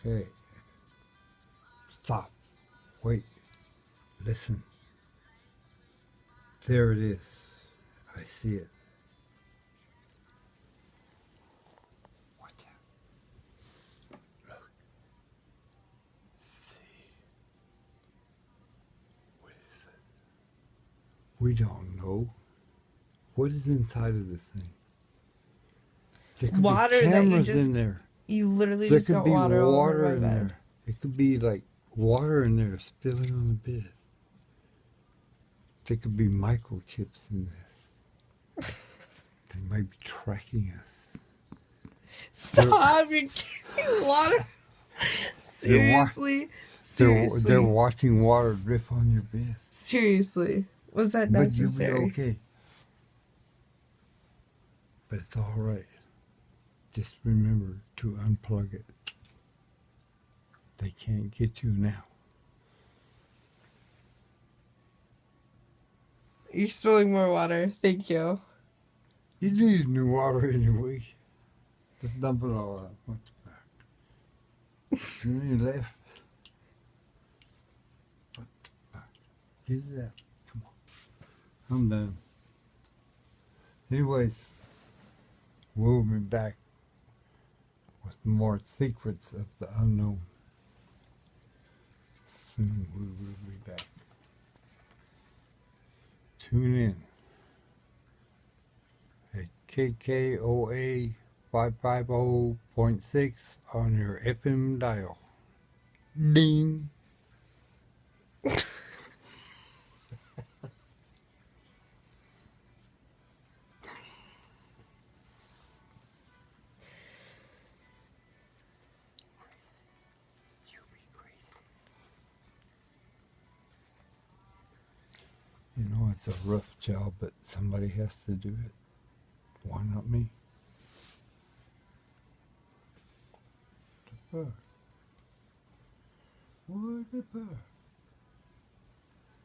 Okay. Stop. Wait. Listen. There it is. I see it. Watch out. Look. See. What is it? We don't know. What is inside of this thing? There could Water be that you cameras just in there. you literally There just could got be water all over water my in bed. there. It could be like water in there spilling on the bed. There could be microchips in this. They might be tracking us. Stop! You're giving water. Seriously, seriously, They're watching water drip on your bed. seriously. Was that But you'll necessary? be okay. But it's all right. Just remember to unplug it. They can't get you now. You're spilling more water. Thank you. You need new water anyway. Just dump it all out. What's back? And then you left. What the fuck? Get it out. Come on. I'm done. Anyways, we'll be back with more secrets of the unknown. Soon we will be back. Tune in at KKOA 550.6 on your FM dial. Ding! You know, it's a rough job, but somebody has to do it. Why not me? What the fuck? What the fuck?